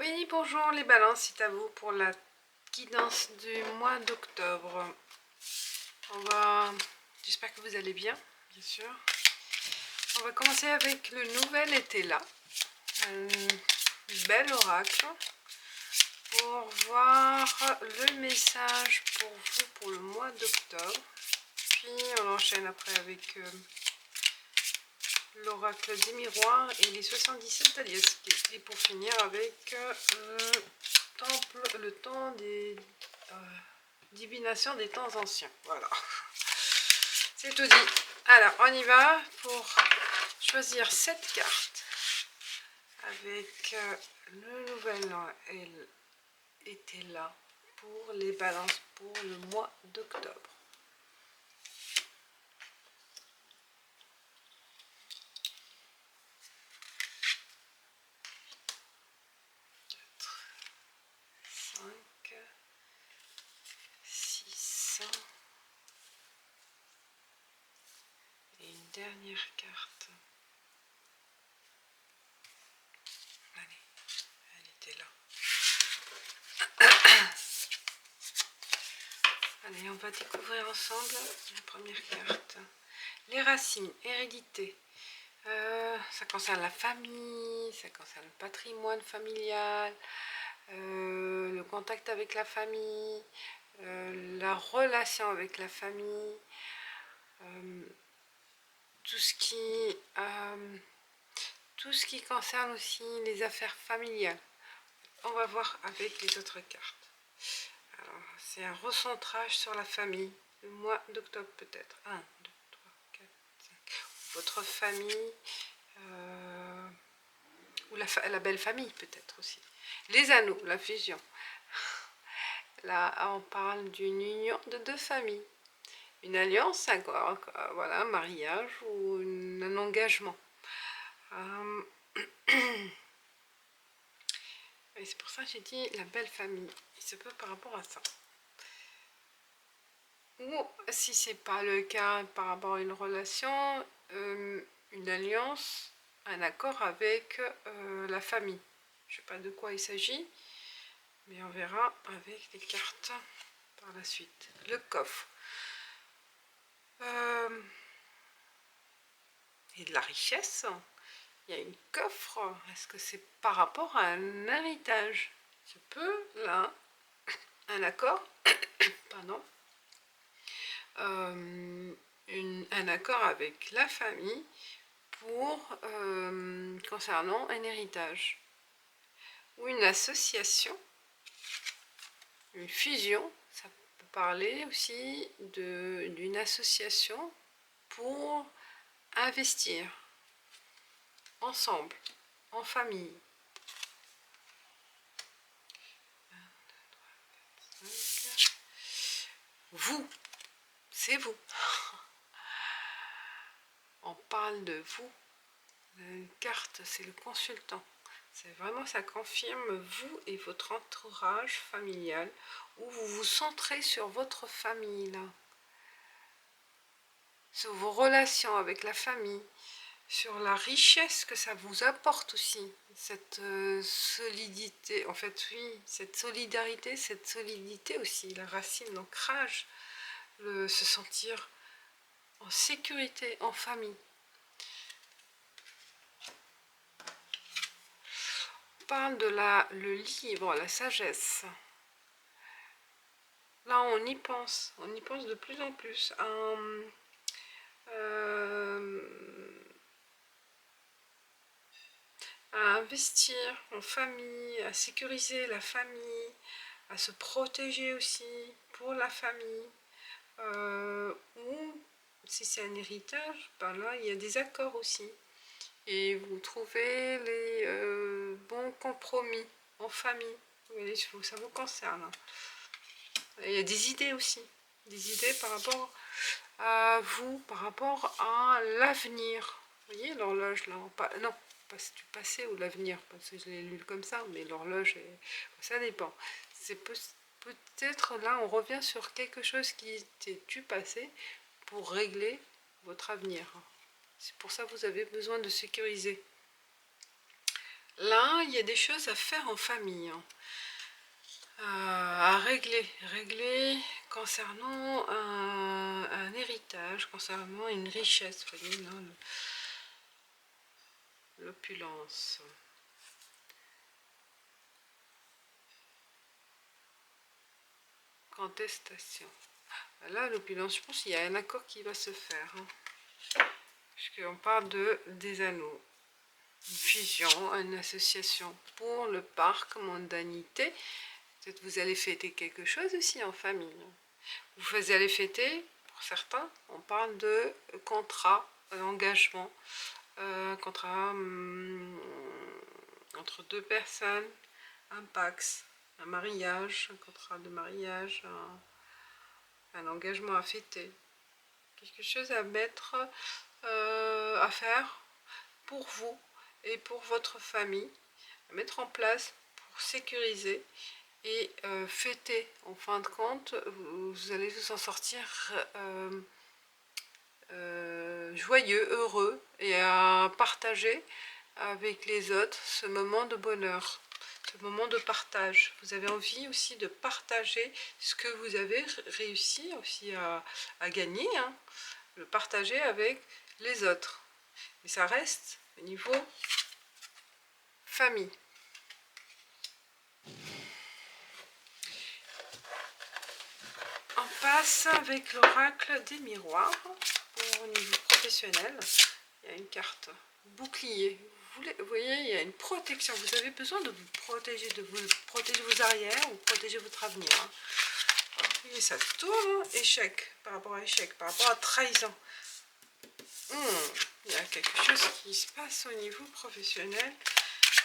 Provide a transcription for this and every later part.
Oui, bonjour les balances, c'est à vous pour la guidance du mois d'octobre. J'espère que vous allez bien, bien sûr. On va commencer avec le nouvel été là. Un bel oracle pour voir le message pour vous pour le mois d'octobre. Puis on enchaîne après avec l'oracle des miroirs et les 77 d'Aliès. Et pour finir avec le temps des divinations des temps anciens. Voilà, c'est tout dit. Alors on y va pour choisir cette carte avec le nouvel an était là pour les balances pour le mois d'octobre. Et une dernière carte. Allez, elle était là. Allez, on va découvrir ensemble la première carte. Les racines, hérédité. Ça concerne la famille, ça concerne le patrimoine familial, le contact avec la famille, la relation avec la famille, tout ce qui concerne aussi les affaires familiales. On va voir avec les autres cartes. Alors, c'est un recentrage sur la famille, le mois d'octobre peut-être. 1, 2, 3, 4, 5. Votre famille, ou la belle famille peut-être aussi. Les anneaux, la fusion. Là, on parle d'une union de deux familles. Une alliance, voilà, un mariage ou un engagement. Et c'est pour ça que j'ai dit la belle famille. Il se peut par rapport à ça. Ou si c'est pas le cas par rapport à une relation, une alliance, un accord avec la famille. Je ne sais pas de quoi il s'agit, mais on verra avec les cartes par la suite. Le coffre. Et de la richesse. Il y a une coffre. Est-ce que c'est par rapport à un héritage? Je peux, là, un accord, pardon, un accord avec la famille pour concernant un héritage ou une association, une fusion. Ça peut parler aussi d'une association pour investir ensemble, en famille. 1, 2, 3, 4, 5. Vous, c'est vous. On parle de vous. Une carte, c'est le consultant. C'est vraiment, ça confirme vous et votre entourage familial, où vous vous centrez sur votre famille, là. Sur vos relations avec la famille, sur la richesse que ça vous apporte aussi, cette solidité, en fait oui, cette solidarité, cette solidité aussi, la racine, l'ancrage, se sentir en sécurité, en famille. On parle de le livre, la sagesse. Là on y pense de plus en plus. À investir en famille, à sécuriser la famille, à se protéger aussi pour la famille. Ou si c'est un héritage, ben là il y a des accords aussi. Et vous trouvez les bons compromis en famille. Vous voyez, ça vous concerne. Il y a des idées aussi. Des idées par rapport à vous, par rapport à l'avenir. Vous voyez l'horloge là, non, pas du passé ou l'avenir, parce que je l'ai lu comme ça, mais l'horloge, ça dépend. C'est peut-être là, on revient sur quelque chose qui était du passé pour régler votre avenir. C'est pour ça que vous avez besoin de sécuriser. Là, il y a des choses à faire en famille, hein. À régler concernant un héritage, concernant une richesse, vous voyez, l'opulence. Contestation. Là, l'opulence, je pense qu'il y a un accord qui va se faire, hein, puisqu'on parle des anneaux. Une fusion, une association pour le parc mondanité. Peut-être vous allez fêter quelque chose aussi en famille. Vous allez fêter, pour certains, on parle de contrat, engagement, contrat entre deux personnes, un pax, un mariage, un contrat de mariage, un engagement à fêter. Quelque chose à mettre, à faire pour vous et pour votre famille, à mettre en place pour sécuriser et fêter. En fin de compte, vous allez vous en sortir joyeux, heureux et à partager avec les autres ce moment de bonheur, ce moment de partage. Vous avez envie aussi de partager ce que vous avez réussi aussi à gagner, hein, le partager avec les autres. Mais ça reste au niveau famille. On passe avec l'oracle des miroirs pour au niveau professionnel. Il y a une carte bouclier. Vous voyez, il y a une protection. Vous avez besoin de vous protéger vos arrières ou protéger votre avenir. Et ça tourne, échec, par rapport à échec, par rapport à trahison. Il y a quelque chose qui se passe au niveau professionnel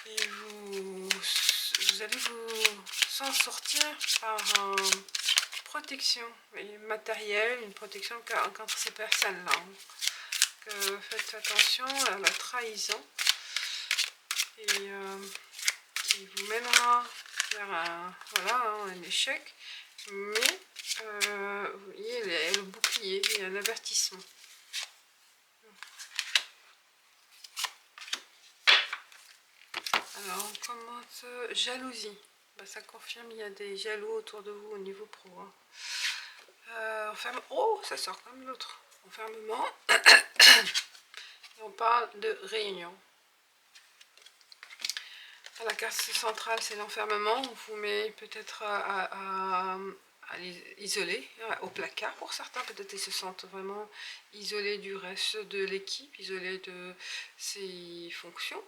et vous allez vous en sortir par protection matérielle, une protection contre ces personnes-là. Faites attention à la trahison et qui vous mènera vers un échec, mais vous voyez le bouclier, il y a un avertissement. Alors on commence jalousie. Ça confirme, il y a des jaloux autour de vous au niveau pro, hein. Oh, ça sort comme l'autre. Enfermement. Et on parle de réunion. La carte centrale, c'est l'enfermement. On vous met peut-être à isolé, au placard pour certains. Peut-être ils se sentent vraiment isolés du reste de l'équipe, isolés de ses fonctions.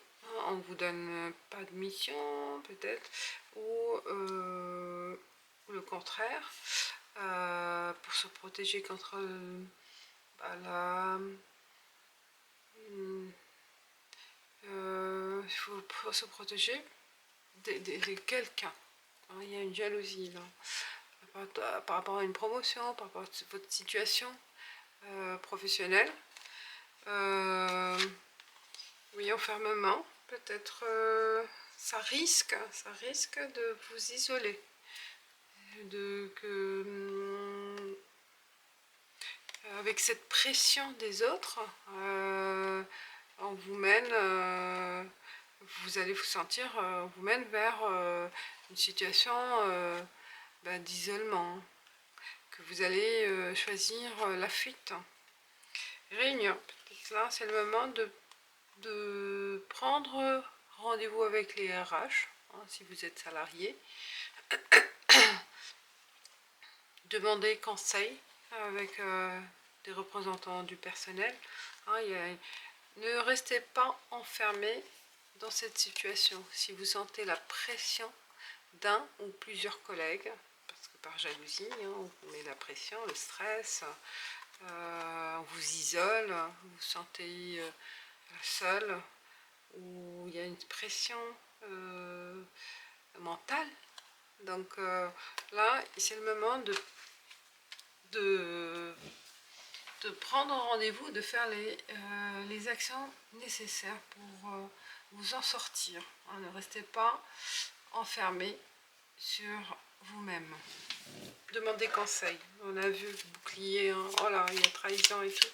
On ne vous donne pas de mission, peut-être, ou le contraire, pour se protéger contre il faut se protéger de quelqu'un. Il y a une jalousie là, par rapport à une promotion, par rapport à votre situation professionnelle. Oui, enfermement, peut-être ça risque de vous isoler, avec cette pression des autres, on vous mène, vous allez vous sentir, vous mène vers une situation d'isolement, que vous allez choisir la fuite. Réunion, peut-être là c'est le moment de prendre rendez-vous avec les RH, hein, si vous êtes salarié. Demander conseil avec des représentants du personnel. Ne restez pas enfermé dans cette situation. Si vous sentez la pression d'un ou plusieurs collègues, parce que par jalousie, on vous met la pression, le stress, on vous isole, vous vous sentez seul, ou il y a une pression mentale. Donc là, c'est le moment de prendre rendez-vous, de faire les actions nécessaires pour vous en sortir. Ne restez pas enfermé sur vous-même. Demandez conseil. On a vu bouclier, hein. Oh là, il y a trahison et tout.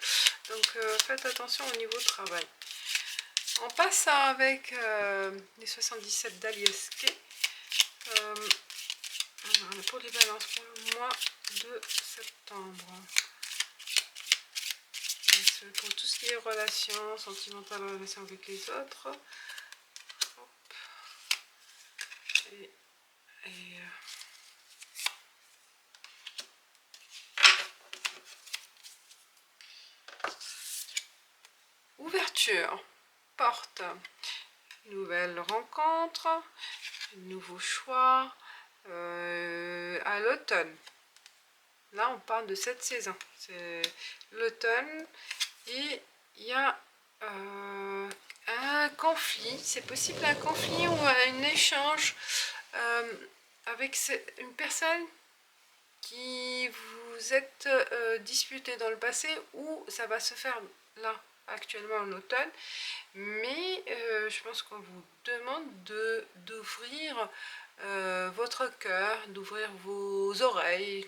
Donc faites attention au niveau travail. On passe avec les 77 d'Aliesque. Pour les balances pour le mois de septembre. Pour tout ce qui est relations, sentimentales, relations avec les autres. Hop. Et ouverture, porte, nouvelle rencontre, nouveau choix, à l'automne. Là, on parle de cette saison. C'est l'automne et il y a un conflit. C'est possible un conflit ou un échange avec une personne qui vous êtes disputé dans le passé ou ça va se faire là, actuellement en automne. Mais je pense qu'on vous demande d'ouvrir votre cœur, d'ouvrir vos oreilles,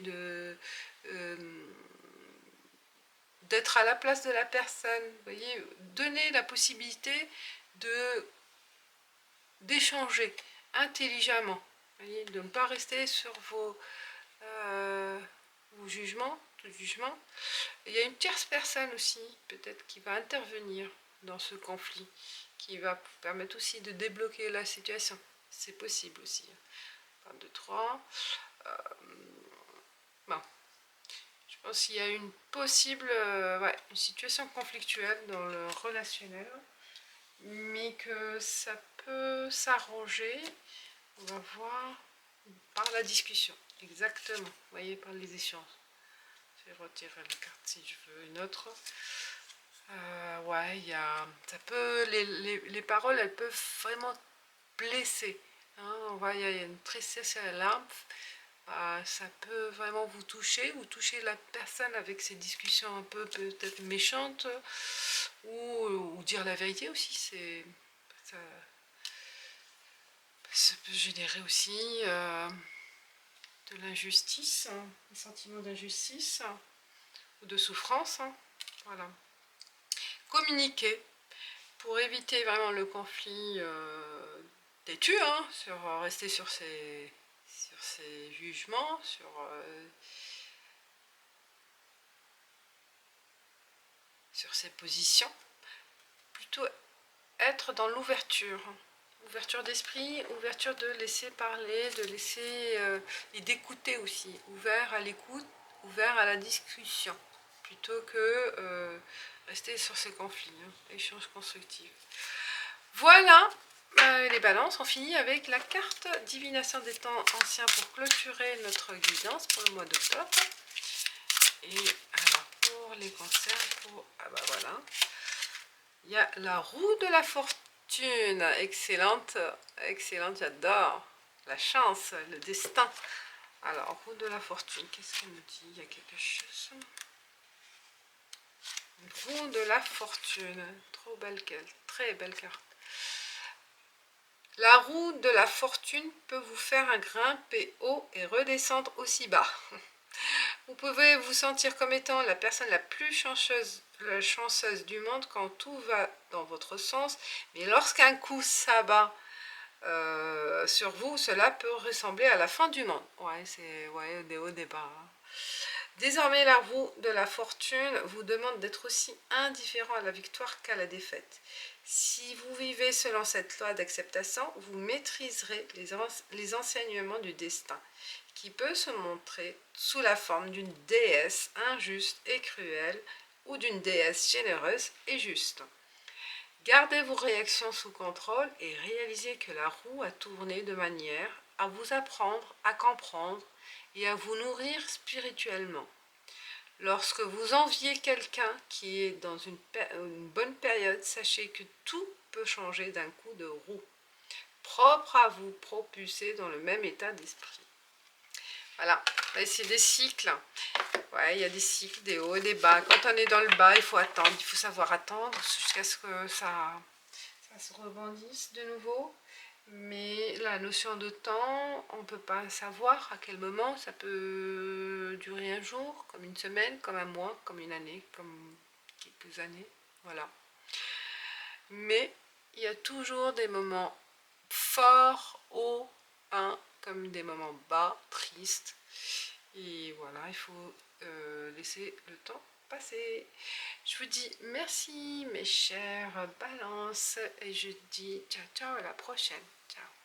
d'être à la place de la personne. Vous voyez, donner la possibilité d'échanger intelligemment. Vous voyez, de ne pas rester sur vos jugements, tout jugement. Il y a une tierce personne aussi, peut-être, qui va intervenir dans ce conflit, qui va permettre aussi de débloquer la situation. C'est possible aussi. 1, 2, 3. Bon. Je pense qu'il y a une possible une situation conflictuelle dans le relationnel, mais que ça peut s'arranger, on va voir, par la discussion. Exactement, vous voyez, par les échanges. Je vais retirer la carte si je veux une autre. Ouais, il y a, ça peut, les paroles, elles peuvent vraiment blesser. Hein, on voit, il y a une tristesse à la larme. Ça peut vraiment vous toucher la personne avec ces discussions un peu peut-être méchantes, ou dire la vérité aussi. Ça peut générer aussi de l'injustice, hein, un sentiment d'injustice ou de souffrance. Hein, voilà. Communiquer pour éviter vraiment le conflit têtu, hein, rester sur ses jugements, sur ses positions. Plutôt être dans l'ouverture. Ouverture d'esprit, ouverture de laisser parler, de laisser et d'écouter aussi. Ouvert à l'écoute, ouvert à la discussion. Plutôt que rester sur ces conflits. Hein, échange constructif. Voilà, les balances, on finit avec la carte divination des temps anciens pour clôturer notre guidance pour le mois d'octobre. Et alors pour les cancers, ah bah voilà, il y a la roue de la fortune, excellente, excellente, j'adore, la chance, le destin. Alors, roue de la fortune, qu'est-ce qu'elle me dit? Il y a quelque chose. Roue de la fortune, trop belle carte, très belle carte. La roue de la fortune peut vous faire grimper haut et redescendre aussi bas. Vous pouvez vous sentir comme étant la personne la plus chanceuse du monde quand tout va dans votre sens, mais lorsqu'un coup s'abat sur vous, cela peut ressembler à la fin du monde. Ouais, c'est des hauts, des bas. Désormais, la roue de la fortune vous demande d'être aussi indifférent à la victoire qu'à la défaite. Si vous vivez selon cette loi d'acceptation, vous maîtriserez les enseignements du destin, qui peut se montrer sous la forme d'une déesse injuste et cruelle ou d'une déesse généreuse et juste. Gardez vos réactions sous contrôle et réalisez que la roue a tourné de manière à vous apprendre à comprendre et à vous nourrir spirituellement. Lorsque vous enviez quelqu'un qui est dans une bonne période, sachez que tout peut changer d'un coup de roue, propre à vous propulser dans le même état d'esprit. Voilà, c'est des cycles. Ouais, il y a des cycles, des hauts et des bas. Quand on est dans le bas, il faut attendre, il faut savoir attendre jusqu'à ce que ça se rebondisse de nouveau. Mais la notion de temps, on ne peut pas savoir à quel moment. Ça peut durer un jour, comme une semaine, comme un mois, comme une année, comme quelques années. Voilà. Mais il y a toujours des moments forts, hauts, comme des moments bas, tristes. Et voilà, il faut laisser le temps passer. Je vous dis merci mes chères balances et je dis ciao ciao à la prochaine. Ciao.